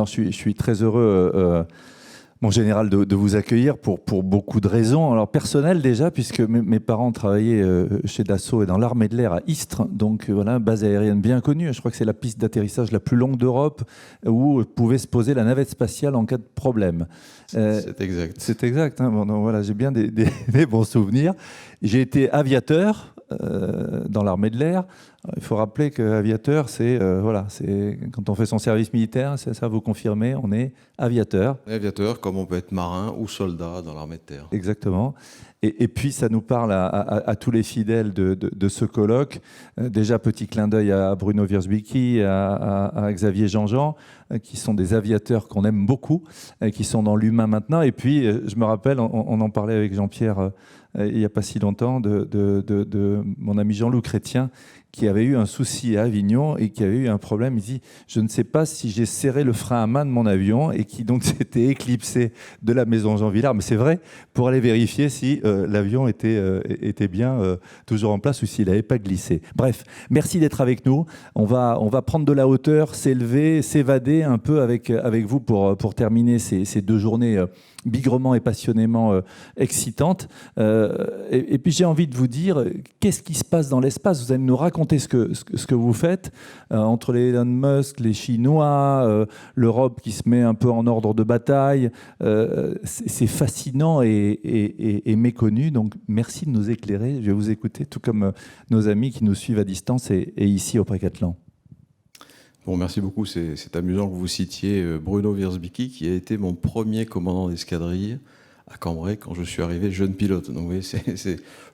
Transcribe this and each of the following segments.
Alors, je suis très heureux, mon général, de vous accueillir pour beaucoup de raisons. Alors, personnelles déjà, puisque mes parents travaillaient chez Dassault et dans l'armée de l'air à Istres. Donc, voilà, base aérienne bien connue. Je crois que c'est la piste d'atterrissage la plus longue d'Europe où pouvait se poser la navette spatiale en cas de problème. C'est exact. C'est exact. Hein. Bon, donc, voilà, j'ai bien des bons souvenirs. J'ai été aviateur dans l'armée de l'air. Il faut rappeler qu'aviateur, c'est quand on fait son service militaire, c'est ça, vous confirmez, on est aviateur. Aviateur, comme on peut être marin ou soldat dans l'armée de terre. Exactement. Et puis, ça nous parle à tous les fidèles de ce colloque. Déjà, petit clin d'œil à Bruno Wierzbicki, à Xavier Jean-Jean, qui sont des aviateurs qu'on aime beaucoup, qui sont dans l'humain maintenant. Et puis, je me rappelle, on en parlait avec Jean-Pierre il n'y a pas si longtemps, de mon ami Jean-Loup Chrétien, qui avait eu un souci à Avignon et qui avait eu un problème. Il dit, je ne sais pas si j'ai serré le frein à main de mon avion, et qui donc s'était éclipsé de la maison Jean Villard. Mais c'est vrai, pour aller vérifier si l'avion était bien toujours en place ou s'il n'avait pas glissé. Bref, merci d'être avec nous. On va prendre de la hauteur, s'élever, s'évader un peu avec vous pour terminer ces 2 journées bigrement et passionnément excitantes. Et puis j'ai envie de vous dire, qu'est-ce qui se passe dans l'espace ? Vous allez nous raconter ce que vous faites entre les Elon Musk, les Chinois, l'Europe qui se met un peu en ordre de bataille. C'est fascinant et méconnu. Donc merci de nous éclairer. Je vais vous écouter, tout comme nos amis qui nous suivent à distance et ici au Précathlon. Bon, merci beaucoup. C'est amusant que vous citiez Bruno Wierzbicki, qui a été mon premier commandant d'escadrille à Cambrai quand je suis arrivé jeune pilote. Donc vous voyez,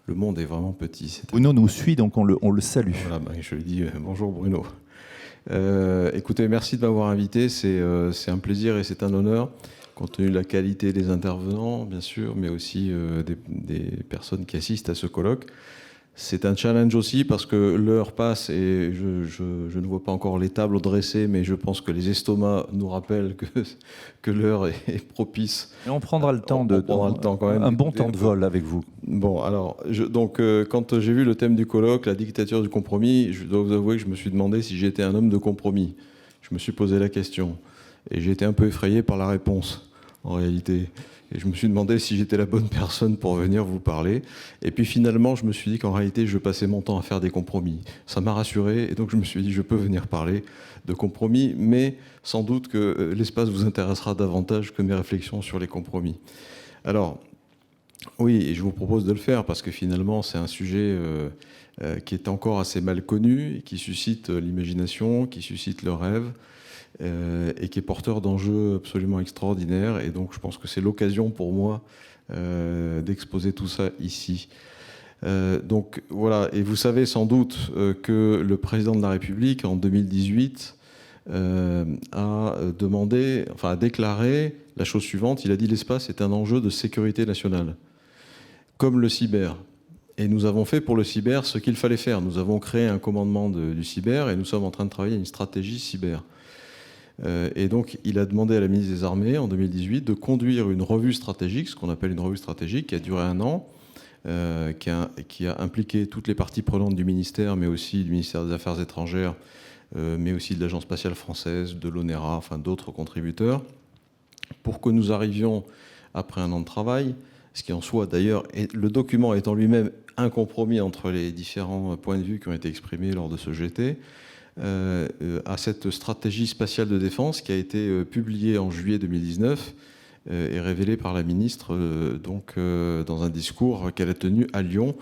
le monde est vraiment petit. Bruno nous suit, donc on le salue. Voilà, je lui dis bonjour Bruno. Écoutez, merci de m'avoir invité. C'est un plaisir et c'est un honneur, compte tenu de la qualité des intervenants, bien sûr, mais aussi des personnes qui assistent à ce colloque. C'est un challenge aussi parce que l'heure passe et je ne vois pas encore les tables dressées, mais je pense que les estomacs nous rappellent que l'heure est propice. Et on prendra le temps, quand même. Un bon temps de vol avec vous. Bon, alors, quand j'ai vu le thème du colloque, la dictature du compromis, je dois vous avouer que je me suis demandé si j'étais un homme de compromis. Je me suis posé la question et j'ai été un peu effrayé par la réponse, en réalité. Et je me suis demandé si j'étais la bonne personne pour venir vous parler. Et puis finalement, je me suis dit qu'en réalité, je passais mon temps à faire des compromis. Ça m'a rassuré, et donc je me suis dit, je peux venir parler de compromis, mais sans doute que l'espace vous intéressera davantage que mes réflexions sur les compromis. Alors, oui, et je vous propose de le faire, parce que finalement, c'est un sujet qui est encore assez mal connu, qui suscite l'imagination, qui suscite le rêve, et qui est porteur d'enjeux absolument extraordinaires. Et donc je pense que c'est l'occasion pour moi d'exposer tout ça ici. Donc voilà, et vous savez sans doute que le président de la République en 2018 a déclaré la chose suivante. Il a dit: l'espace est un enjeu de sécurité nationale, comme le cyber. Et nous avons fait pour le cyber ce qu'il fallait faire. Nous avons créé un commandement du cyber et nous sommes en train de travailler à une stratégie cyber. Et donc, il a demandé à la ministre des Armées, en 2018, de conduire une revue stratégique, ce qu'on appelle une revue stratégique, qui a duré 1 an, qui a impliqué toutes les parties prenantes du ministère, mais aussi du ministère des Affaires étrangères, mais aussi de l'Agence spatiale française, de l'ONERA, enfin d'autres contributeurs, pour que nous arrivions, après 1 an de travail, ce qui en soi, d'ailleurs, le document est en lui-même un compromis entre les différents points de vue qui ont été exprimés lors de ce GT, à cette stratégie spatiale de défense qui a été publiée en juillet 2019 et révélée par la ministre dans un discours qu'elle a tenu à Lyon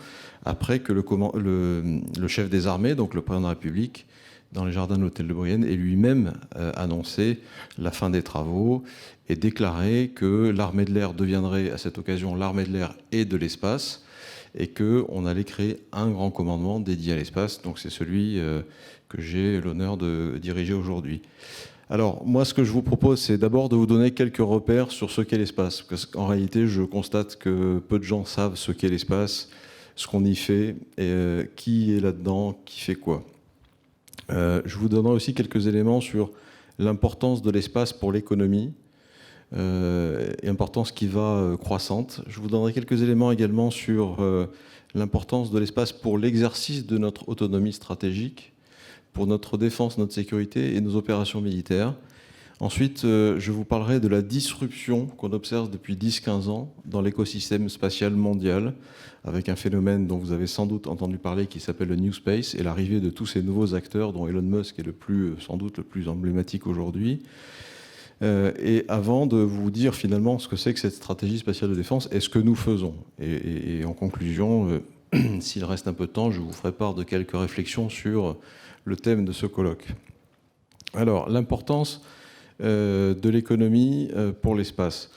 après que le chef des armées, donc le président de la République, dans les jardins de l'hôtel de Brienne, ait lui-même annoncé la fin des travaux et déclaré que l'armée de l'air deviendrait à cette occasion l'armée de l'air et de l'espace, et qu'on allait créer un grand commandement dédié à l'espace. Donc c'est celui que j'ai l'honneur de diriger aujourd'hui. Alors moi, ce que je vous propose, c'est d'abord de vous donner quelques repères sur ce qu'est l'espace, parce qu'en réalité, je constate que peu de gens savent ce qu'est l'espace, ce qu'on y fait, et qui est là-dedans, qui fait quoi. Je vous donnerai aussi quelques éléments sur l'importance de l'espace pour l'économie, et importance qui va croissante. Je vous donnerai quelques éléments également sur l'importance de l'espace pour l'exercice de notre autonomie stratégique, pour notre défense, notre sécurité et nos opérations militaires. Ensuite, je vous parlerai de la disruption qu'on observe depuis 10-15 ans dans l'écosystème spatial mondial, avec un phénomène dont vous avez sans doute entendu parler qui s'appelle le New Space et l'arrivée de tous ces nouveaux acteurs dont Elon Musk est sans doute le plus emblématique aujourd'hui. Et avant de vous dire finalement ce que c'est que cette stratégie spatiale de défense et ce que nous faisons. Et en conclusion, s'il reste un peu de temps, je vous ferai part de quelques réflexions sur le thème de ce colloque. Alors, l'importance de l'économie pour l'espace.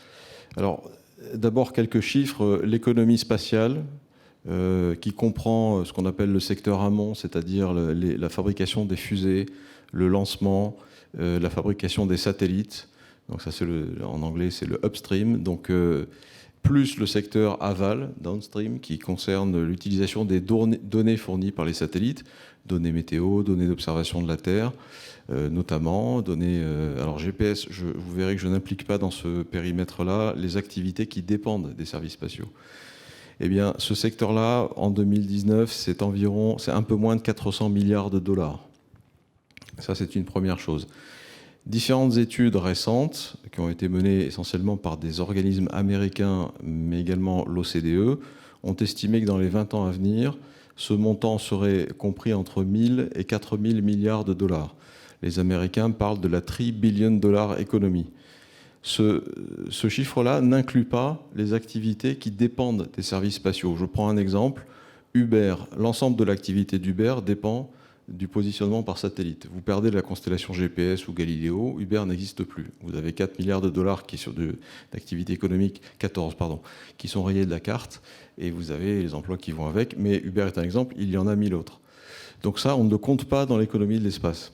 Alors, d'abord quelques chiffres. L'économie spatiale, qui comprend ce qu'on appelle le secteur amont, c'est-à-dire la fabrication des fusées, le lancement, la fabrication des satellites. Donc ça, en anglais, c'est le upstream. Donc, plus le secteur aval, downstream, qui concerne l'utilisation des données fournies par les satellites, données météo, données d'observation de la Terre, notamment, données... alors GPS, vous verrez que je n'implique pas dans ce périmètre-là les activités qui dépendent des services spatiaux. Eh bien, ce secteur-là, en 2019, c'est un peu moins de 400 milliards de dollars. Ça, c'est une première chose. Différentes études récentes, qui ont été menées essentiellement par des organismes américains, mais également l'OCDE, ont estimé que dans les 20 ans à venir, ce montant serait compris entre 1000 et 4000 milliards de dollars. Les Américains parlent de la $3 billion économie. Ce chiffre-là n'inclut pas les activités qui dépendent des services spatiaux. Je prends un exemple. Uber, l'ensemble de l'activité d'Uber dépend du positionnement par satellite. Vous perdez la constellation GPS ou Galileo, Uber n'existe plus. Vous avez 4 milliards de dollars d'activité économique, 14, pardon, qui sont rayés de la carte, et vous avez les emplois qui vont avec, mais Uber est un exemple, il y en a 1000 autres. Donc ça, on ne le compte pas dans l'économie de l'espace.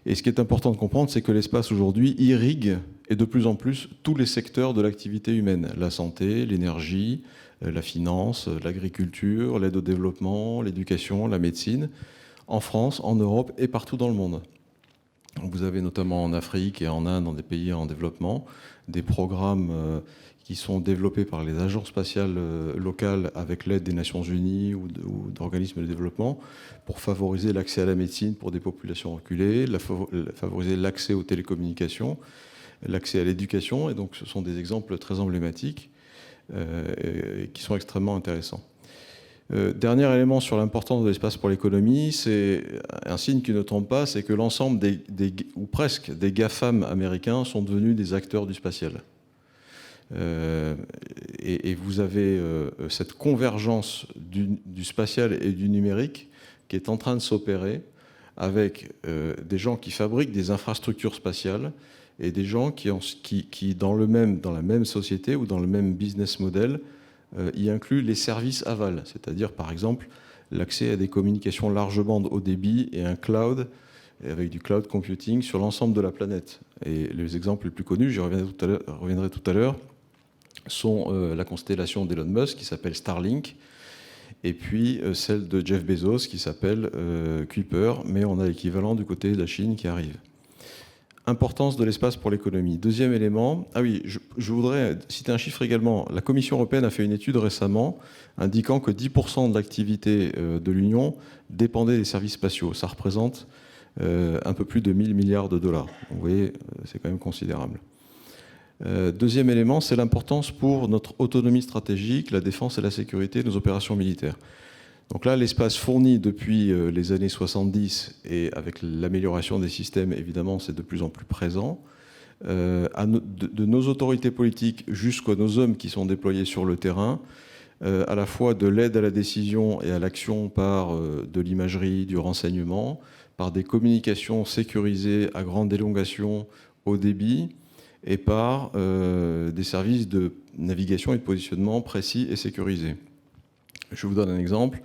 Et ce qui est important de comprendre, c'est que l'espace aujourd'hui irrigue, et de plus en plus, tous les secteurs de l'activité humaine. La santé, l'énergie, la finance, l'agriculture, l'aide au développement, l'éducation, la médecine, en France, en Europe et partout dans le monde. Vous avez notamment en Afrique et en Inde, dans des pays en développement, des programmes qui sont développés par les agences spatiales locales avec l'aide des Nations Unies ou d'organismes de développement pour favoriser l'accès à la médecine pour des populations reculées, favoriser l'accès aux télécommunications, l'accès à l'éducation. Et donc ce sont des exemples très emblématiques qui sont extrêmement intéressants. Dernier élément sur l'importance de l'espace pour l'économie, c'est un signe qui ne trompe pas, c'est que l'ensemble ou presque des GAFAM américains sont devenus des acteurs du spatial. Et vous avez cette convergence du spatial et du numérique qui est en train de s'opérer avec des gens qui fabriquent des infrastructures spatiales et des gens qui dans la même société ou dans le même business model, y inclut les services aval, c'est-à-dire par exemple l'accès à des communications large bande haut débit et un cloud, avec du cloud computing sur l'ensemble de la planète. Et les exemples les plus connus, j'y reviendrai tout à l'heure, sont la constellation d'Elon Musk qui s'appelle Starlink, et puis celle de Jeff Bezos qui s'appelle Kuiper, mais on a l'équivalent du côté de la Chine qui arrive. Importance de l'espace pour l'économie. Deuxième élément, je voudrais citer un chiffre également. La Commission européenne a fait une étude récemment indiquant que 10% de l'activité de l'Union dépendait des services spatiaux. Ça représente un peu plus de 1000 milliards de dollars. Vous voyez, c'est quand même considérable. Deuxième élément, c'est l'importance pour notre autonomie stratégique, la défense et la sécurité de nos opérations militaires. Donc là, l'espace fourni depuis les années 70 et avec l'amélioration des systèmes, évidemment, c'est de plus en plus présent. De nos autorités politiques jusqu'à nos hommes qui sont déployés sur le terrain, à la fois de l'aide à la décision et à l'action par de l'imagerie, du renseignement, par des communications sécurisées à grande élongation, haut débit, et par des services de navigation et de positionnement précis et sécurisés. Je vous donne un exemple.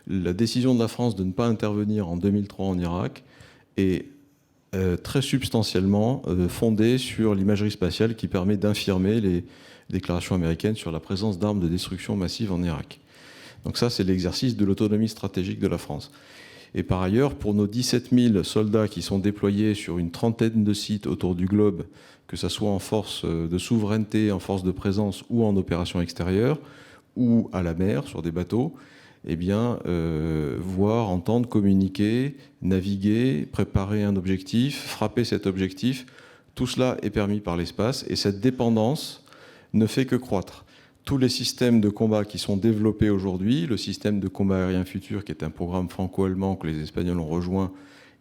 La décision de la France de ne pas intervenir en 2003 en Irak est très substantiellement fondée sur l'imagerie spatiale qui permet d'infirmer les déclarations américaines sur la présence d'armes de destruction massive en Irak. Donc ça, c'est l'exercice de l'autonomie stratégique de la France. Et par ailleurs, pour nos 17 000 soldats qui sont déployés sur une trentaine de sites autour du globe, que ce soit en force de souveraineté, en force de présence ou en opération extérieure, ou à la mer, sur des bateaux, eh bien, voir, entendre, communiquer, naviguer, préparer un objectif, frapper cet objectif, Tout cela est permis par l'espace et cette dépendance ne fait que croître. Tous les systèmes de combat qui sont développés aujourd'hui, le système de combat aérien futur, qui est un programme franco-allemand que les Espagnols ont rejoint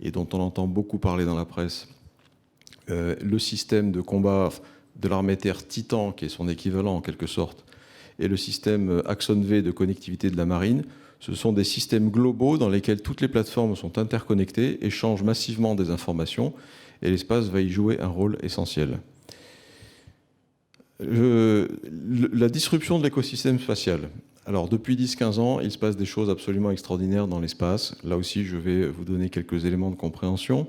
et dont on entend beaucoup parler dans la presse, le système de combat de l'armée terre Titan, qui est son équivalent en quelque sorte, et le système Axon V de connectivité de la marine, ce sont des systèmes globaux dans lesquels toutes les plateformes sont interconnectées, échangent massivement des informations, et l'espace va y jouer un rôle essentiel. La disruption de l'écosystème spatial. Alors, depuis 10-15 ans, il se passe des choses absolument extraordinaires dans l'espace. Là aussi, je vais vous donner quelques éléments de compréhension.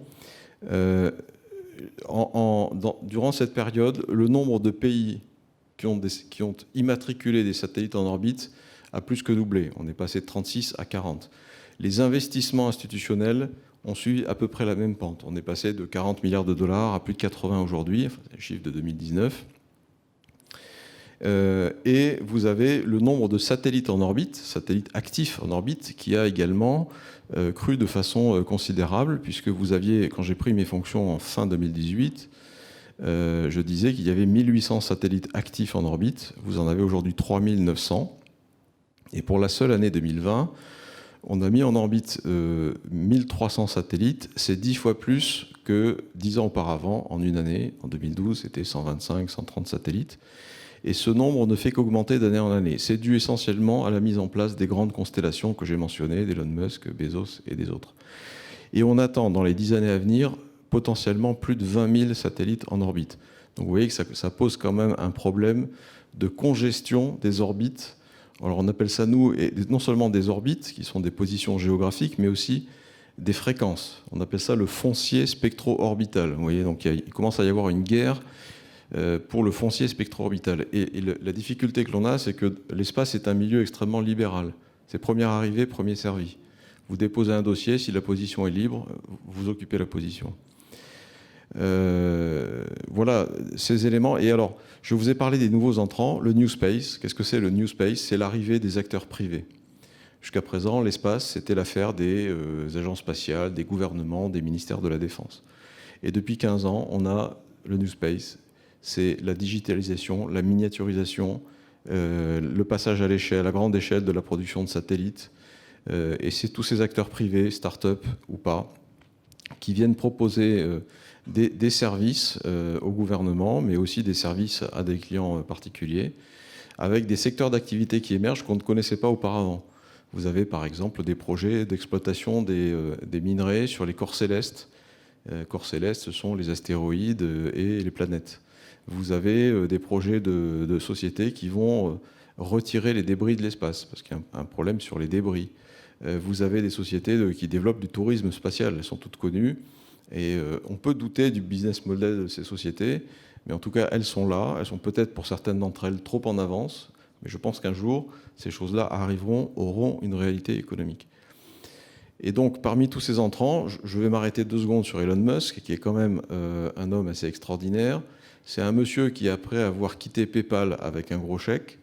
Durant cette période, le nombre de pays qui ont immatriculé des satellites en orbite a plus que doublé. On est passé de 36 à 40. Les investissements institutionnels ont suivi à peu près la même pente. On est passé de 40 milliards de dollars à plus de 80 aujourd'hui, enfin, c'est le chiffre de 2019. Et vous avez le nombre de satellites en orbite, satellites actifs en orbite, qui a également cru de façon considérable, puisque vous aviez, quand j'ai pris mes fonctions en fin 2018, je disais qu'il y avait 1800 satellites actifs en orbite. Vous en avez aujourd'hui 3900. Et pour la seule année 2020, on a mis en orbite 1300 satellites. C'est 10 fois plus que 10 ans auparavant, en une année. En 2012, c'était 125, 130 satellites. Et ce nombre ne fait qu'augmenter d'année en année. C'est dû essentiellement à la mise en place des grandes constellations que j'ai mentionnées, d'Elon Musk, Bezos et des autres. Et on attend, dans les 10 années à venir, potentiellement plus de 20 000 satellites en orbite. Donc vous voyez que ça pose quand même un problème de congestion des orbites. Alors on appelle ça, nous, non seulement des orbites, qui sont des positions géographiques, mais aussi des fréquences. On appelle ça le foncier spectro-orbital. Vous voyez, donc il commence à y avoir une guerre pour le foncier spectro-orbital. Et la difficulté que l'on a, c'est que l'espace est un milieu extrêmement libéral. C'est premier arrivé, premier servi. Vous déposez un dossier, si la position est libre, vous occupez la position. Voilà ces éléments. Et alors, je vous ai parlé des nouveaux entrants, le New Space. Qu'est-ce que c'est le New Space? C'est l'arrivée des acteurs privés. Jusqu'à présent, l'espace, c'était l'affaire des agences spatiales, des gouvernements, des ministères de la Défense. Et depuis 15 ans, on a le New Space. C'est la digitalisation, la miniaturisation, le passage à l'échelle, à grande échelle de la production de satellites. Et c'est tous ces acteurs privés, start-up ou pas, qui viennent proposer des services au gouvernement, mais aussi des services à des clients particuliers, avec des secteurs d'activité qui émergent qu'on ne connaissait pas auparavant. Vous avez par exemple des projets d'exploitation des minerais sur les corps célestes. Corps célestes, ce sont les astéroïdes et les planètes. Vous avez des projets de sociétés qui vont retirer les débris de l'espace, parce qu'il y a un problème sur les débris. Vous avez des sociétés qui développent du tourisme spatial, elles sont toutes connues, et on peut douter du business model de ces sociétés, mais en tout cas, elles sont là, elles sont peut-être pour certaines d'entre elles trop en avance, mais je pense qu'un jour, ces choses-là auront une réalité économique. Et donc, parmi tous ces entrants, je vais m'arrêter 2 secondes sur Elon Musk, qui est quand même un homme assez extraordinaire. C'est un monsieur qui, après avoir quitté PayPal avec un gros chèque,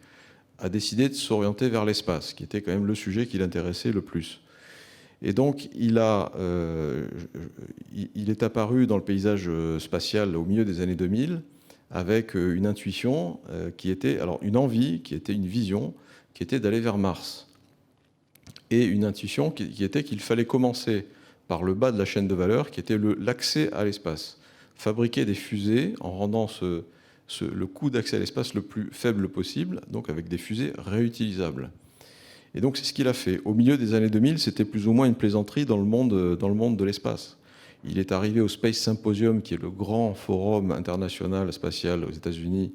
a décidé de s'orienter vers l'espace, qui était quand même le sujet qui l'intéressait le plus. Et donc, il est apparu dans le paysage spatial au milieu des années 2000, avec une intuition qui était, alors une envie, qui était une vision, qui était d'aller vers Mars. Et une intuition qui était qu'il fallait commencer par le bas de la chaîne de valeur, qui était l'accès à l'espace. Fabriquer des fusées en rendant le coût d'accès à l'espace le plus faible possible, donc avec des fusées réutilisables. Et donc c'est ce qu'il a fait. Au milieu des années 2000, c'était plus ou moins une plaisanterie dans le monde de l'espace. Il est arrivé au Space Symposium, qui est le grand forum international spatial aux États-Unis,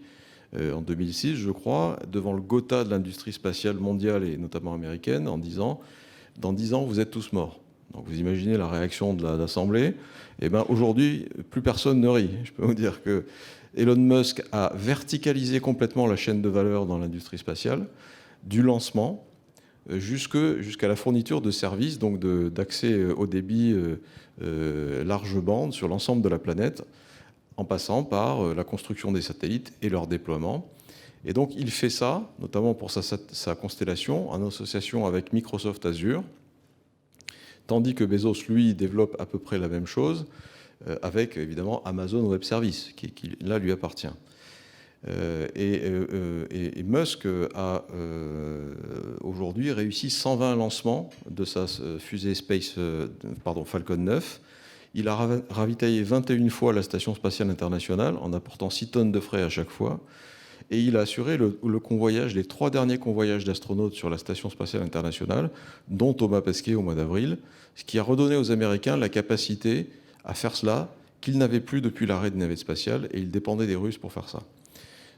en 2006, je crois, devant le Gotha de l'industrie spatiale mondiale et notamment américaine, en disant « Dans 10 ans, vous êtes tous morts ». Donc vous imaginez la réaction de l'Assemblée. Eh bien, aujourd'hui, plus personne ne rit. Je peux vous dire que Elon Musk a verticalisé complètement la chaîne de valeur dans l'industrie spatiale, du lancement jusqu'à la fourniture de services, donc d'accès au débit large bande sur l'ensemble de la planète, en passant par la construction des satellites et leur déploiement. Et donc il fait ça, notamment pour sa constellation, en association avec Microsoft Azure, tandis que Bezos, lui, développe à peu près la même chose, avec évidemment Amazon Web Services, qui là lui appartient. Et Musk a aujourd'hui réussi 120 lancements de sa fusée Falcon 9. Il a ravitaillé 21 fois la Station spatiale internationale en apportant 6 tonnes de frais à chaque fois. Et il a assuré le convoyage, les 3 derniers convoyages d'astronautes sur la Station spatiale internationale, dont Thomas Pesquet au mois d'avril, ce qui a redonné aux Américains la capacité à faire cela qu'ils n'avaient plus depuis l'arrêt des navettes spatiales, et ils dépendaient des Russes pour faire ça.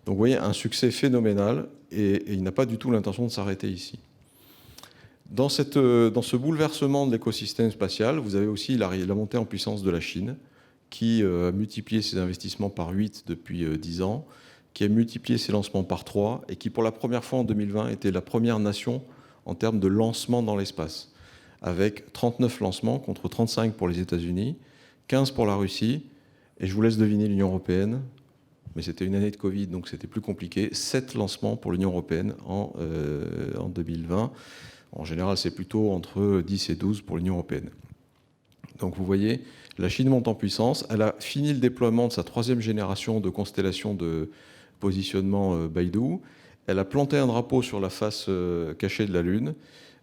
Donc vous voyez, un succès phénoménal, et il n'a pas du tout l'intention de s'arrêter ici. Dans ce bouleversement de l'écosystème spatial, vous avez aussi la montée en puissance de la Chine, qui a multiplié ses investissements par 8 depuis 10 ans, qui a multiplié ses lancements par 3, et qui, pour la première fois en 2020, était la première nation en termes de lancement dans l'espace, avec 39 lancements contre 35 pour les États-Unis, 15 pour la Russie, et je vous laisse deviner l'Union européenne, mais c'était une année de Covid, donc c'était plus compliqué, 7 lancements pour l'Union européenne en 2020. En général, c'est plutôt entre 10 et 12 pour l'Union européenne. Donc vous voyez, la Chine monte en puissance. Elle a fini le déploiement de sa 3e génération de constellation de positionnement Beidou. Elle a planté un drapeau sur la face cachée de la Lune.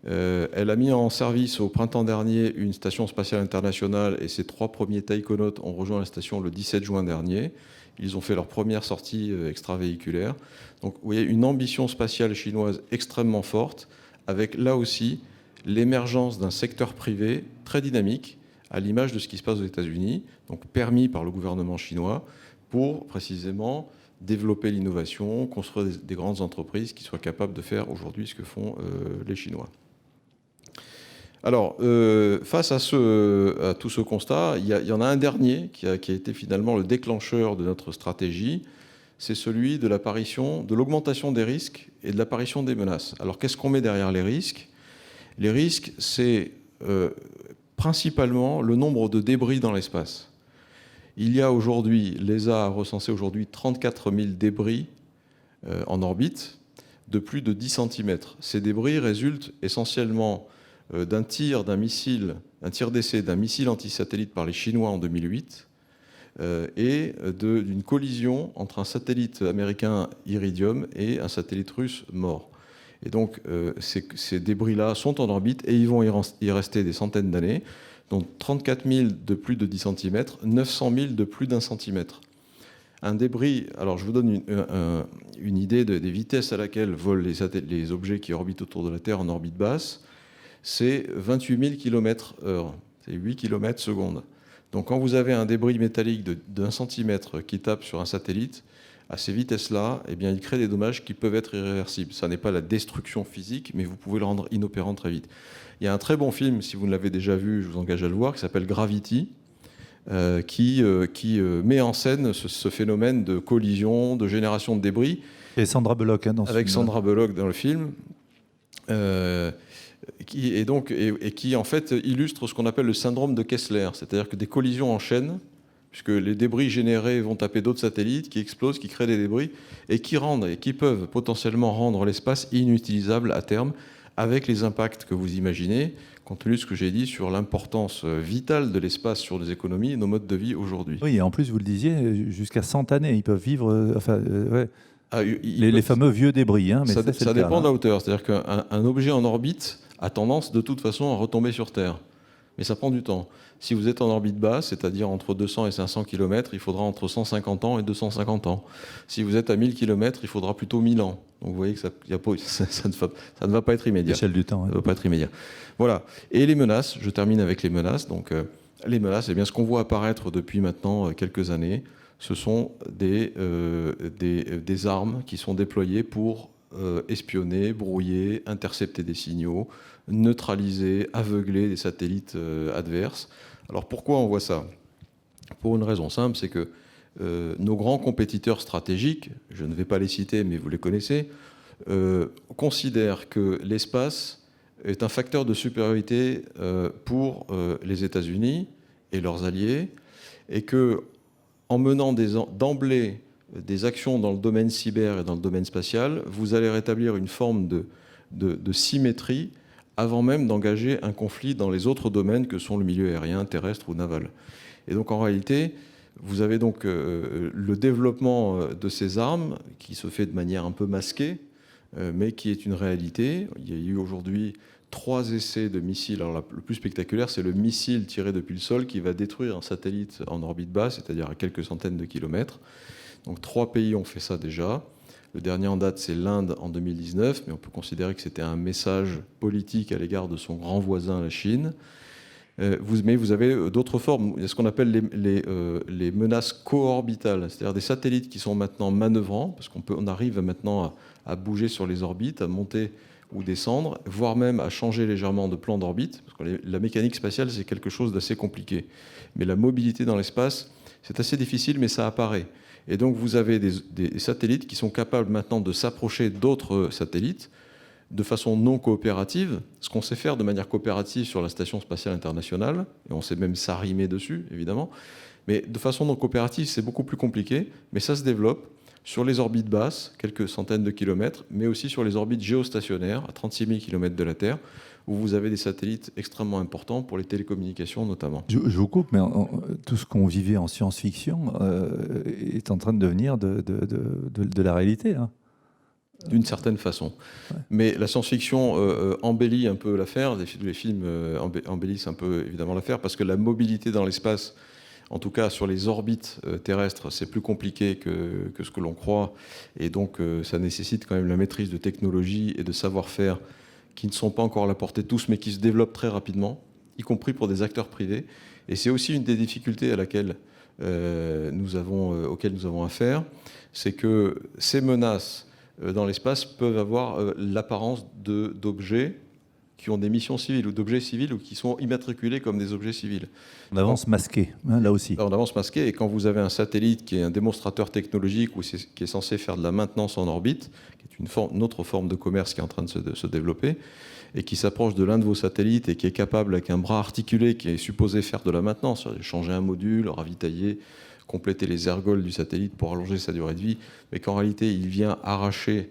Elle a mis en service au printemps dernier une station spatiale internationale, et ses 3 premiers taïkonautes ont rejoint la station le 17 juin dernier. Ils ont fait leur première sortie extravéhiculaire. Donc vous voyez une ambition spatiale chinoise extrêmement forte, avec là aussi l'émergence d'un secteur privé très dynamique, à l'image de ce qui se passe aux États-Unis, donc permis par le gouvernement chinois, pour précisément développer l'innovation, construire des grandes entreprises qui soient capables de faire aujourd'hui ce que font les Chinois. Alors, face à tout ce constat, il y en a un dernier qui a été finalement le déclencheur de notre stratégie, c'est celui de l'augmentation des risques et de l'apparition des menaces. Alors, qu'est-ce qu'on met derrière les risques ? Les risques, c'est principalement le nombre de débris dans l'espace. Il y a aujourd'hui, l'ESA a recensé aujourd'hui 34 000 débris en orbite de plus de 10 cm. Ces débris résultent essentiellement d'un tir d'essai d'un missile antisatellite par les Chinois en 2008 et d'une collision entre un satellite américain Iridium et un satellite russe mort. Et donc ces débris-là sont en orbite et ils vont y rester des centaines d'années. Donc 34 000 de plus de 10 cm, 900 000 de plus d'1 cm. Un débris, alors je vous donne une idée des vitesses à laquelle volent les objets qui orbitent autour de la Terre en orbite basse. C'est 28 000 km/h, c'est 8 km/s. Donc quand vous avez un débris métallique d'1 cm qui tape sur un satellite, à ces vitesses-là, eh bien, il crée des dommages qui peuvent être irréversibles. Ça n'est pas la destruction physique, mais vous pouvez le rendre inopérant très vite. Il y a un très bon film, si vous ne l'avez déjà vu, je vous engage à le voir, qui s'appelle Gravity, qui met en scène ce phénomène de collision, de génération de débris. Et Sandra Bullock dans ce film. Avec Sandra Bullock dans le film. Qui en fait illustre ce qu'on appelle le syndrome de Kessler, c'est-à-dire que des collisions en chaîne, puisque les débris générés vont taper d'autres satellites qui explosent, qui créent des débris, et qui peuvent potentiellement rendre l'espace inutilisable à terme, avec les impacts que vous imaginez, compte tenu de ce que j'ai dit sur l'importance vitale de l'espace sur les économies et nos modes de vie aujourd'hui. Oui, et en plus, vous le disiez, jusqu'à 100 années, ils peuvent vivre... ouais. Les fameux vieux débris. Hein, mais ça dépend de la hauteur. C'est-à-dire qu'un objet en orbite a tendance de toute façon à retomber sur Terre. Mais ça prend du temps. Si vous êtes en orbite basse, c'est-à-dire entre 200 et 500 km, il faudra entre 150 ans et 250 ans. Si vous êtes à 1000 km, il faudra plutôt 1000 ans. Donc vous voyez que ça ne va pas être immédiat. L'échelle du temps. Ça ne va pas être immédiat. Voilà. Et les menaces, je termine avec les menaces. Donc les menaces, eh bien, ce qu'on voit apparaître depuis maintenant quelques années, ce sont des armes qui sont déployées pour espionner, brouiller, intercepter des signaux, neutraliser, aveugler des satellites adverses. Alors pourquoi on voit ça ? Pour une raison simple, c'est que nos grands compétiteurs stratégiques, je ne vais pas les citer, mais vous les connaissez, considèrent que l'espace est un facteur de supériorité pour les États-Unis et leurs alliés, et que en menant d'emblée des actions dans le domaine cyber et dans le domaine spatial, vous allez rétablir une forme de symétrie avant même d'engager un conflit dans les autres domaines que sont le milieu aérien, terrestre ou naval. Et donc en réalité, vous avez donc le développement de ces armes qui se fait de manière un peu masquée, mais qui est une réalité. Il y a eu aujourd'hui 3 essais de missiles. Alors le plus spectaculaire, c'est le missile tiré depuis le sol qui va détruire un satellite en orbite basse, c'est-à-dire à quelques centaines de kilomètres. Donc 3 pays ont fait ça déjà. Le dernier en date, c'est l'Inde en 2019, mais on peut considérer que c'était un message politique à l'égard de son grand voisin, la Chine. Mais vous avez d'autres formes. Il y a ce qu'on appelle les menaces co-orbitales, c'est-à-dire des satellites qui sont maintenant manœuvrants, parce qu'on arrive maintenant à bouger sur les orbites, à monter ou descendre, voire même à changer légèrement de plan d'orbite, parce que la mécanique spatiale, c'est quelque chose d'assez compliqué. Mais la mobilité dans l'espace, c'est assez difficile, mais ça apparaît. Et donc vous avez des satellites qui sont capables maintenant de s'approcher d'autres satellites de façon non coopérative, ce qu'on sait faire de manière coopérative sur la Station spatiale internationale, et on sait même s'arrimer dessus, évidemment, mais de façon non coopérative, c'est beaucoup plus compliqué, mais ça se développe sur les orbites basses, quelques centaines de kilomètres, mais aussi sur les orbites géostationnaires, à 36 000 km de la Terre, où vous avez des satellites extrêmement importants pour les télécommunications notamment. Je vous coupe, mais tout ce qu'on vivait en science-fiction est en train de devenir de la réalité, là. D'une certaine façon. Ouais. Mais la science-fiction embellit un peu l'affaire, les films embellissent un peu évidemment l'affaire, parce que la mobilité dans l'espace, en tout cas sur les orbites terrestres, c'est plus compliqué que ce que l'on croit, et donc ça nécessite quand même la maîtrise de technologies et de savoir-faire qui ne sont pas encore à la portée de tous, mais qui se développent très rapidement, y compris pour des acteurs privés. Et c'est aussi une des difficultés à laquelle auxquelles nous avons affaire, c'est que ces menaces dans l'espace peuvent avoir l'apparence d'objets qui ont des missions civiles ou d'objets civils ou qui sont immatriculés comme des objets civils. On avance masqué, hein, là aussi. On avance masqué, et quand vous avez un satellite qui est un démonstrateur technologique ou qui est censé faire de la maintenance en orbite, qui est une autre forme de commerce qui est en train de se développer, et qui s'approche de l'un de vos satellites et qui est capable, avec un bras articulé, qui est supposé faire de la maintenance, changer un module, ravitailler, compléter les ergols du satellite pour allonger sa durée de vie, mais qu'en réalité, il vient arracher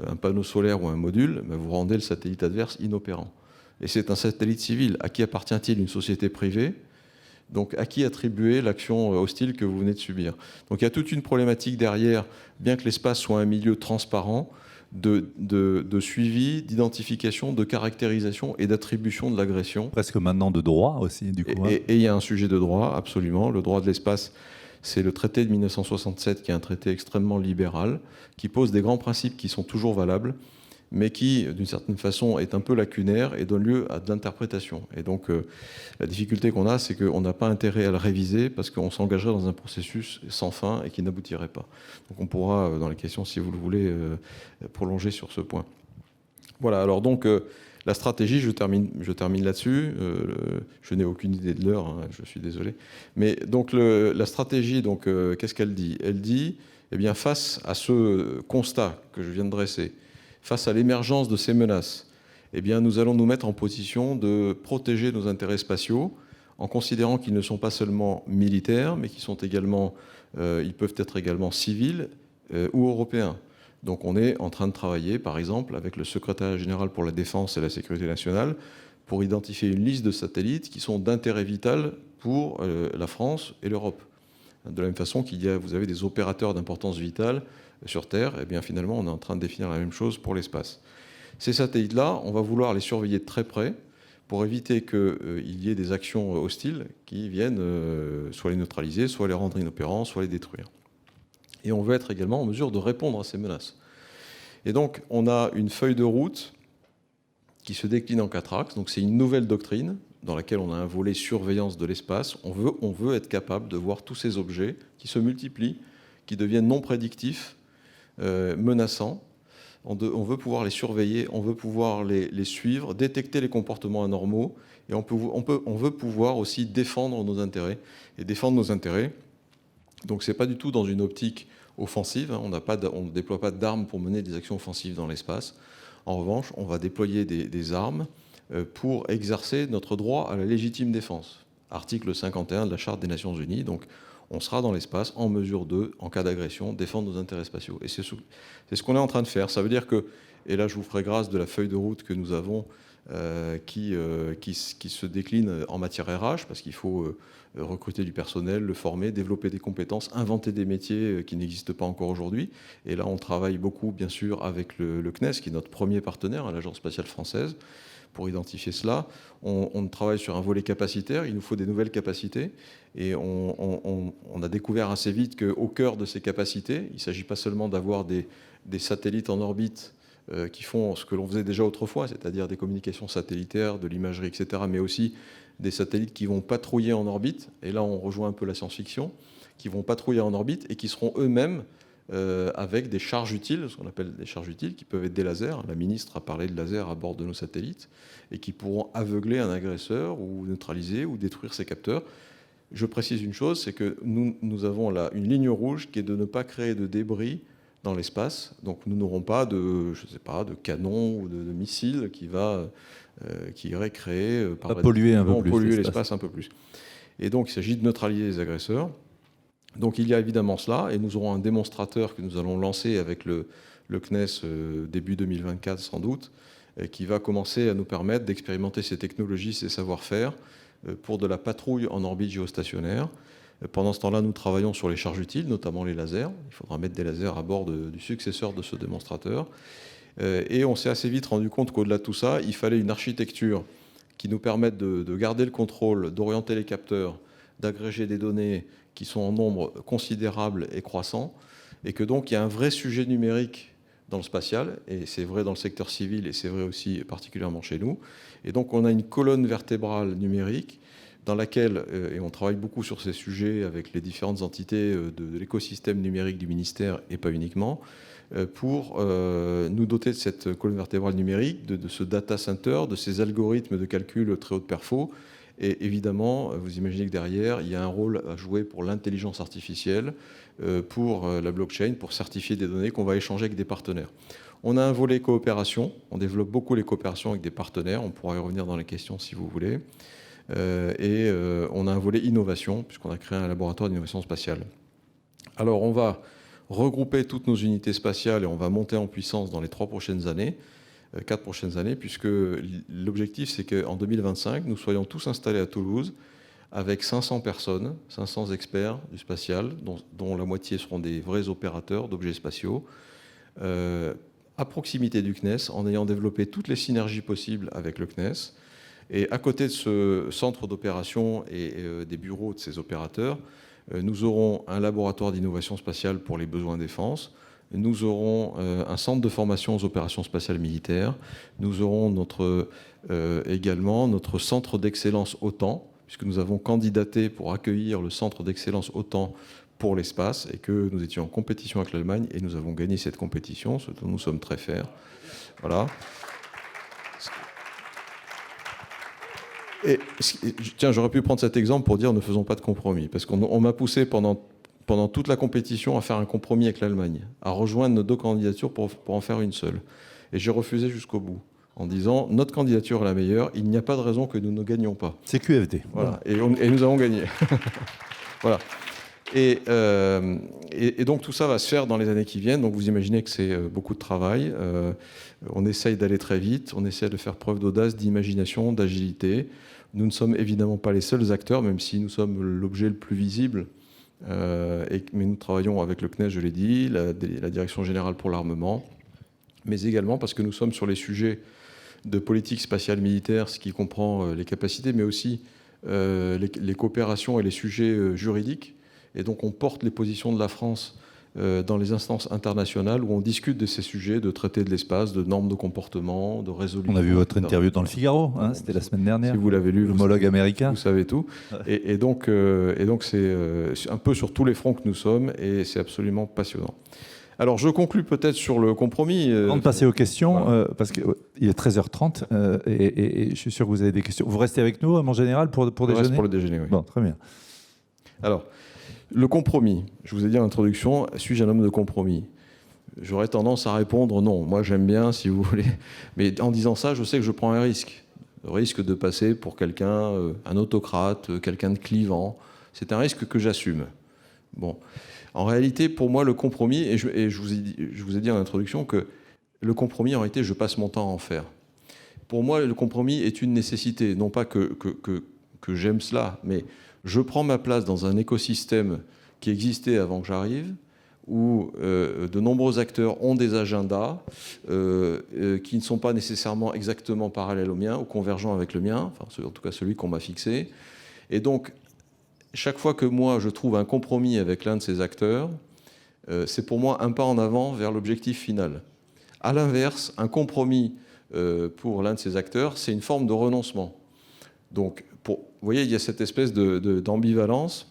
un panneau solaire ou un module, mais vous rendez le satellite adverse inopérant. Et c'est un satellite civil. À qui appartient-il? Une société privée? Donc à qui attribuer l'action hostile que vous venez de subir? Donc il y a toute une problématique derrière, bien que l'espace soit un milieu transparent, de suivi, d'identification, de caractérisation et d'attribution de l'agression. Presque maintenant de droit aussi, du coup. Et il y a un sujet de droit, absolument. Le droit de l'espace, c'est le traité de 1967, qui est un traité extrêmement libéral, qui pose des grands principes qui sont toujours valables, mais qui, d'une certaine façon, est un peu lacunaire et donne lieu à de l'interprétation. Et donc, la difficulté qu'on a, c'est qu'on n'a pas intérêt à le réviser parce qu'on s'engagerait dans un processus sans fin et qui n'aboutirait pas. Donc, on pourra, dans les questions, si vous le voulez, prolonger sur ce point. Voilà, alors donc, la stratégie, je termine là-dessus. Je n'ai aucune idée de l'heure, hein, je suis désolé. Mais donc, la stratégie, donc, qu'est-ce qu'elle dit? Elle dit, eh bien, face à ce constat que je viens de dresser, face à l'émergence de ces menaces, eh bien, nous allons nous mettre en position de protéger nos intérêts spatiaux en considérant qu'ils ne sont pas seulement militaires, mais qu'ils sont également, ils peuvent être également civils ou européens. Donc on est en train de travailler, par exemple, avec le secrétariat général pour la défense et la sécurité nationale, pour identifier une liste de satellites qui sont d'intérêt vital pour la France et l'Europe. De la même façon vous avez des opérateurs d'importance vitale sur Terre, et bien finalement on est en train de définir la même chose pour l'espace. Ces satellites-là, on va vouloir les surveiller de très près pour éviter qu'il y ait des actions hostiles qui viennent soit les neutraliser, soit les rendre inopérants, soit les détruire. Et on veut être également en mesure de répondre à ces menaces. Et donc on a une feuille de route qui se décline en 4 axes. Donc c'est une nouvelle doctrine dans laquelle on a un volet surveillance de l'espace. On veut être capable de voir tous ces objets qui se multiplient, qui deviennent non prédictifs, menaçants. On veut pouvoir les surveiller, on veut pouvoir les suivre, détecter les comportements anormaux, et on veut pouvoir aussi défendre nos intérêts. Et défendre nos intérêts, donc c'est pas du tout dans une optique offensive, hein, on ne déploie pas d'armes pour mener des actions offensives dans l'espace. En revanche, on va déployer des armes pour exercer notre droit à la légitime défense. Article 51 de la Charte des Nations Unies, donc on sera dans l'espace en mesure de, en cas d'agression, défendre nos intérêts spatiaux. Et c'est ce qu'on est en train de faire. Ça veut dire que Et là, je vous ferai grâce de la feuille de route que nous avons qui se décline en matière RH, parce qu'il faut recruter du personnel, le former, développer des compétences, inventer des métiers qui n'existent pas encore aujourd'hui. Et là, on travaille beaucoup, bien sûr, avec le CNES, qui est notre premier partenaire, l'Agence spatiale française, pour identifier cela. On travaille sur un volet capacitaire, il nous faut des nouvelles capacités, et on a découvert assez vite qu'au cœur de ces capacités, il ne s'agit pas seulement d'avoir des satellites en orbite qui font ce que l'on faisait déjà autrefois, c'est-à-dire des communications satellitaires, de l'imagerie, etc., mais aussi des satellites qui vont patrouiller en orbite, et là on rejoint un peu la science-fiction, qui vont patrouiller en orbite et qui seront eux-mêmes avec des charges utiles, ce qu'on appelle des charges utiles, qui peuvent être des lasers. La ministre a parlé de lasers à bord de nos satellites, et qui pourront aveugler un agresseur ou neutraliser ou détruire ses capteurs. Je précise une chose, c'est que nous avons là une ligne rouge qui est de ne pas créer de débris dans l'espace. Donc nous n'aurons pas de canon ou de missile qui irait créer polluer l'espace un peu plus. Et donc il s'agit de neutraliser les agresseurs. Donc il y a évidemment cela, et nous aurons un démonstrateur que nous allons lancer avec le CNES début 2024 sans doute, qui va commencer à nous permettre d'expérimenter ces technologies, ces savoir-faire pour de la patrouille en orbite géostationnaire. Pendant ce temps-là, nous travaillons sur les charges utiles, notamment les lasers. Il faudra mettre des lasers à bord du successeur de ce démonstrateur. Et on s'est assez vite rendu compte qu'au-delà de tout ça, il fallait une architecture qui nous permette de garder le contrôle, d'orienter les capteurs, d'agréger des données qui sont en nombre considérable et croissant, et que donc il y a un vrai sujet numérique dans le spatial, et c'est vrai dans le secteur civil, et c'est vrai aussi particulièrement chez nous. Et donc on a une colonne vertébrale numérique dans laquelle, et on travaille beaucoup sur ces sujets avec les différentes entités de l'écosystème numérique du ministère, et pas uniquement, pour nous doter de cette colonne vertébrale numérique, de ce data center, de ces algorithmes de calcul très haute perfo. Et évidemment, vous imaginez que derrière, il y a un rôle à jouer pour l'intelligence artificielle, pour la blockchain, pour certifier des données qu'on va échanger avec des partenaires. On a un volet coopération, on développe beaucoup les coopérations avec des partenaires, on pourra y revenir dans les questions si vous voulez. Et on a un volet innovation, puisqu'on a créé un laboratoire d'innovation spatiale. Alors on va regrouper toutes nos unités spatiales et on va monter en puissance dans les 4 prochaines années, puisque l'objectif c'est qu'en 2025, nous soyons tous installés à Toulouse avec 500 personnes, 500 experts du spatial, dont la moitié seront des vrais opérateurs d'objets spatiaux, à proximité du CNES, en ayant développé toutes les synergies possibles avec le CNES. Et à côté de ce centre d'opération et des bureaux de ces opérateurs, nous aurons un laboratoire d'innovation spatiale pour les besoins défense. Nous aurons un centre de formation aux opérations spatiales militaires. Nous aurons également notre centre d'excellence OTAN, puisque nous avons candidaté pour accueillir le centre d'excellence OTAN pour l'espace, et que nous étions en compétition avec l'Allemagne, et nous avons gagné cette compétition, ce dont nous sommes très fiers. Voilà. Et tiens, j'aurais pu prendre cet exemple pour dire ne faisons pas de compromis, parce qu'on m'a poussé pendant toute la compétition à faire un compromis avec l'Allemagne, à rejoindre nos 2 candidatures pour en faire une seule. Et j'ai refusé jusqu'au bout, en disant notre candidature est la meilleure, il n'y a pas de raison que nous ne gagnions pas. C'est QFD. Voilà. Et nous avons gagné. Voilà. Et donc tout ça va se faire dans les années qui viennent. Donc vous imaginez que c'est beaucoup de travail. On essaye d'aller très vite, on essaie de faire preuve d'audace, d'imagination, d'agilité. Nous ne sommes évidemment pas les seuls acteurs, même si nous sommes l'objet le plus visible. Mais nous travaillons avec le CNES, je l'ai dit, la Direction générale pour l'armement, mais également parce que nous sommes sur les sujets de politique spatiale militaire, ce qui comprend les capacités, mais aussi les coopérations et les sujets juridiques. Et donc on porte les positions de la France dans les instances internationales où on discute de ces sujets, de traités de l'espace, de normes de comportement, de résolution. On a vu votre interview dans le Figaro, hein, c'était la semaine dernière. Si vous l'avez lu, l'homologue américain. Vous savez tout. Et donc c'est un peu sur tous les fronts que nous sommes, et c'est absolument passionnant. Alors je conclus peut-être sur le compromis. Avant de passer aux questions, voilà. Parce qu'il est 13h30 et je suis sûr que vous avez des questions. Vous restez avec nous, en général, pour déjeuner ? Reste pour le déjeuner, oui. Bon, très bien. Alors, le compromis, je vous ai dit en introduction, suis-je un homme de compromis ? J'aurais tendance à répondre non. Moi, j'aime bien, si vous voulez. Mais en disant ça, je sais que je prends un risque. Le risque de passer pour quelqu'un, un autocrate, quelqu'un de clivant. C'est un risque que j'assume. Bon. En réalité, pour moi, le compromis, et je vous ai dit en introduction que le compromis, en réalité, je passe mon temps à en faire. Pour moi, le compromis est une nécessité. Non pas que j'aime cela, mais je prends ma place dans un écosystème qui existait avant que j'arrive, où de nombreux acteurs ont des agendas qui ne sont pas nécessairement exactement parallèles au mien ou convergents avec le mien, enfin, en tout cas celui qu'on m'a fixé. Et donc, chaque fois que moi, je trouve un compromis avec l'un de ces acteurs, c'est pour moi un pas en avant vers l'objectif final. À l'inverse, un compromis pour l'un de ces acteurs, c'est une forme de renoncement. Donc, vous voyez, il y a cette espèce d'ambivalence.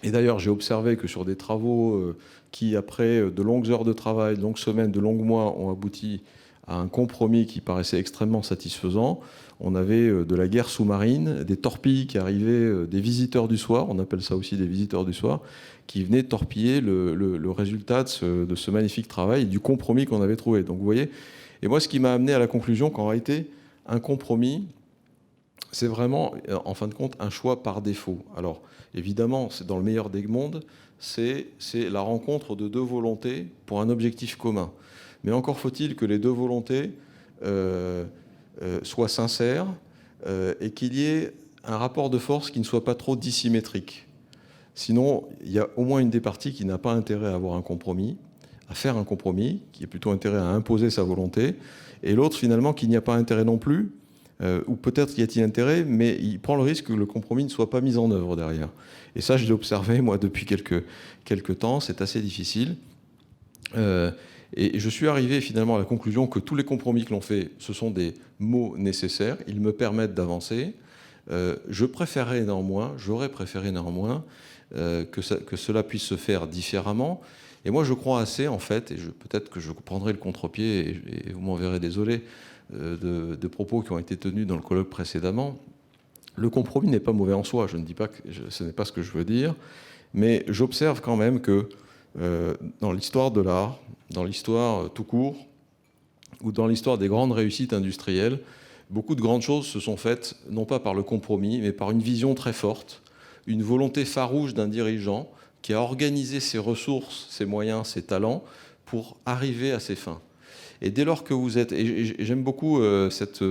Et d'ailleurs, j'ai observé que sur des travaux qui, après de longues heures de travail, de longues semaines, de longs mois, ont abouti à un compromis qui paraissait extrêmement satisfaisant, on avait de la guerre sous-marine, des torpilles qui arrivaient, des visiteurs du soir, on appelle ça aussi des visiteurs du soir, qui venaient torpiller le résultat de ce magnifique travail et du compromis qu'on avait trouvé. Donc vous voyez, et moi ce qui m'a amené à la conclusion qu'en réalité, un compromis, c'est vraiment, en fin de compte, un choix par défaut. Alors évidemment, c'est dans le meilleur des mondes, c'est la rencontre de deux volontés pour un objectif commun. Mais encore faut-il que les deux volontés soient sincères et qu'il y ait un rapport de force qui ne soit pas trop dissymétrique. Sinon, il y a au moins une des parties qui n'a pas intérêt à avoir un compromis, à faire un compromis, qui a plutôt intérêt à imposer sa volonté, et l'autre, finalement, qui n'y a pas intérêt non plus, ou peut-être y a-t-il intérêt, mais il prend le risque que le compromis ne soit pas mis en œuvre derrière. Et ça, je l'ai observé, moi, depuis quelques temps, c'est assez difficile. Et je suis arrivé finalement à la conclusion que tous les compromis que l'on fait, ce sont des mots nécessaires, ils me permettent d'avancer. J'aurais préféré néanmoins que cela puisse se faire différemment. Et moi, je crois assez, en fait, et peut-être que je prendrai le contre-pied, et vous m'en verrez désolé, de propos qui ont été tenus dans le colloque précédemment. Le compromis n'est pas mauvais en soi, je ne dis pas que ce n'est pas ce que je veux dire, mais j'observe quand même que dans l'histoire de l'art, dans l'histoire tout court, ou dans l'histoire des grandes réussites industrielles, beaucoup de grandes choses se sont faites, non pas par le compromis, mais par une vision très forte, une volonté farouche d'un dirigeant qui a organisé ses ressources, ses moyens, ses talents pour arriver à ses fins. Et dès lors que vous êtes... Et j'aime beaucoup cette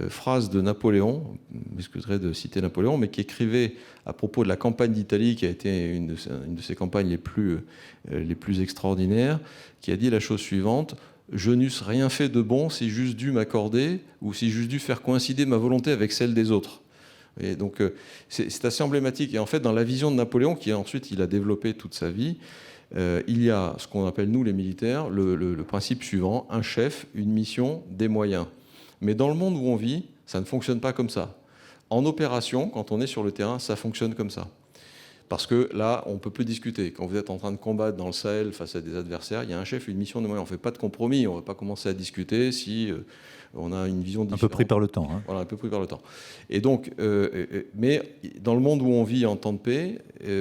phrase de Napoléon, je m'excuserai de citer Napoléon, mais qui écrivait à propos de la campagne d'Italie, qui a été une de ses campagnes les plus extraordinaires, qui a dit la chose suivante: « Je n'eusse rien fait de bon si j'eusse dû m'accorder ou si j'eusse dû faire coïncider ma volonté avec celle des autres. » Et donc c'est assez emblématique. Et en fait, dans la vision de Napoléon, qui ensuite il a développé toute sa vie, il y a ce qu'on appelle, nous les militaires, le principe suivant: un chef, une mission, des moyens. Mais dans le monde où on vit, ça ne fonctionne pas comme ça. En opération, quand on est sur le terrain, ça fonctionne comme ça. Parce que là, on ne peut plus discuter. Quand vous êtes en train de combattre dans le Sahel face à des adversaires, il y a un chef, une mission, des moyens. On ne fait pas de compromis. On ne va pas commencer à discuter si on a une vision différente. Un peu pris par le temps. Hein. Voilà, un peu pris par le temps. Et donc, mais dans le monde où on vit en temps de paix,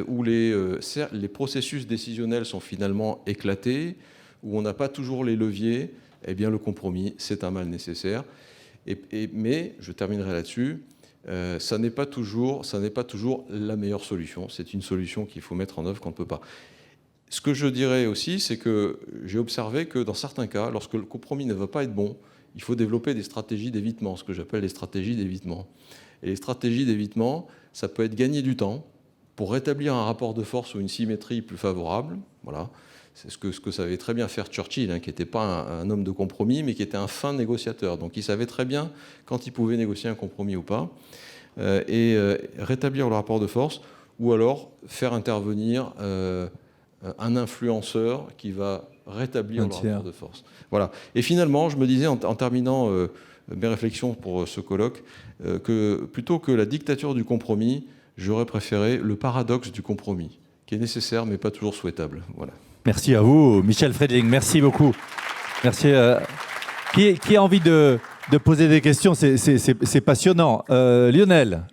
où les processus décisionnels sont finalement éclatés, où on n'a pas toujours les leviers, eh bien le compromis, c'est un mal nécessaire. Mais, je terminerai là-dessus, ça n'est pas toujours la meilleure solution. C'est une solution qu'il faut mettre en œuvre qu'on ne peut pas. Ce que je dirais aussi, c'est que j'ai observé que dans certains cas, lorsque le compromis ne va pas être bon, il faut développer des stratégies d'évitement, ce que j'appelle les stratégies d'évitement. Et les stratégies d'évitement, ça peut être gagner du temps pour rétablir un rapport de force ou une symétrie plus favorable. Voilà. C'est ce que savait très bien faire Churchill, hein, qui n'était pas un homme de compromis, mais qui était un fin négociateur. Donc il savait très bien quand il pouvait négocier un compromis ou pas, et rétablir le rapport de force, ou alors faire intervenir un influenceur qui va rétablir le rapport de force. Voilà. Et finalement, je me disais, en terminant mes réflexions pour ce colloque, que plutôt que la dictature du compromis, j'aurais préféré le paradoxe du compromis, qui est nécessaire mais pas toujours souhaitable. Voilà. Merci à vous, Michel Freidling. Merci beaucoup. Merci. Qui a envie de poser des questions? C'est passionnant. Lionel.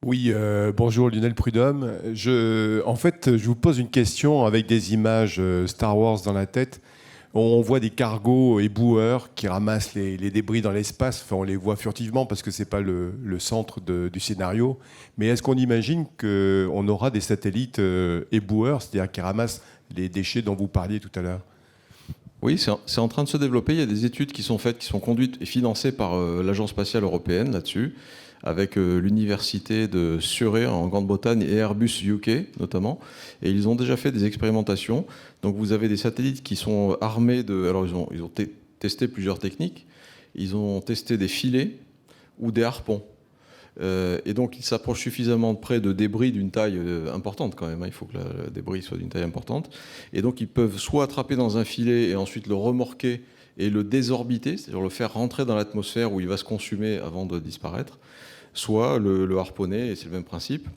Oui, bonjour, Lionel Prudhomme. En fait, je vous pose une question avec des images Star Wars dans la tête. On voit des cargos éboueurs qui ramassent les débris dans l'espace. Enfin, on les voit furtivement parce que ce n'est pas le centre du scénario. Mais est-ce qu'on imagine qu'on aura des satellites éboueurs, c'est-à-dire qui ramassent les déchets dont vous parliez tout à l'heure. Oui, c'est en train de se développer. Il y a des études qui sont faites, qui sont conduites et financées par l'Agence spatiale européenne là-dessus, avec l'université de Surrey en Grande-Bretagne et Airbus UK notamment. Et ils ont déjà fait des expérimentations. Donc vous avez des satellites qui sont armés de... Alors ils ont testé plusieurs techniques. Ils ont testé des filets ou des harpons. Et donc ils s'approchent suffisamment près de débris d'une taille importante quand même. Il faut que le débris soit d'une taille importante. Et donc ils peuvent soit attraper dans un filet et ensuite le remorquer et le désorbiter, c'est-à-dire le faire rentrer dans l'atmosphère où il va se consumer avant de disparaître, soit le harponner, et c'est le même principe.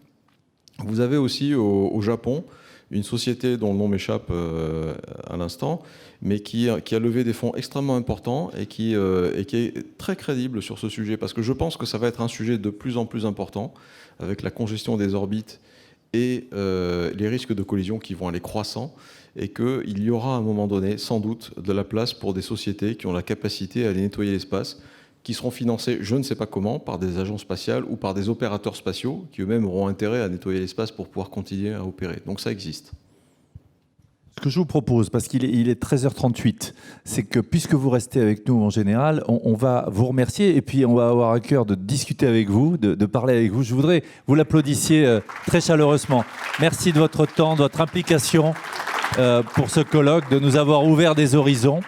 Vous avez aussi au Japon une société dont le nom m'échappe à l'instant, mais qui a levé des fonds extrêmement importants et qui est très crédible sur ce sujet, parce que je pense que ça va être un sujet de plus en plus important, avec la congestion des orbites et les risques de collision qui vont aller croissant, et qu'il y aura à un moment donné, sans doute, de la place pour des sociétés qui ont la capacité à aller nettoyer l'espace, qui seront financées, je ne sais pas comment, par des agences spatiales ou par des opérateurs spatiaux qui eux-mêmes auront intérêt à nettoyer l'espace pour pouvoir continuer à opérer. Donc ça existe. Ce que je vous propose, parce qu'il est 13h38, c'est que puisque vous restez avec nous en général, on va vous remercier et puis on va avoir à cœur de discuter avec vous, de parler avec vous. Je voudrais que vous l'applaudissiez très chaleureusement. Merci de votre temps, de votre implication pour ce colloque, de nous avoir ouvert des horizons.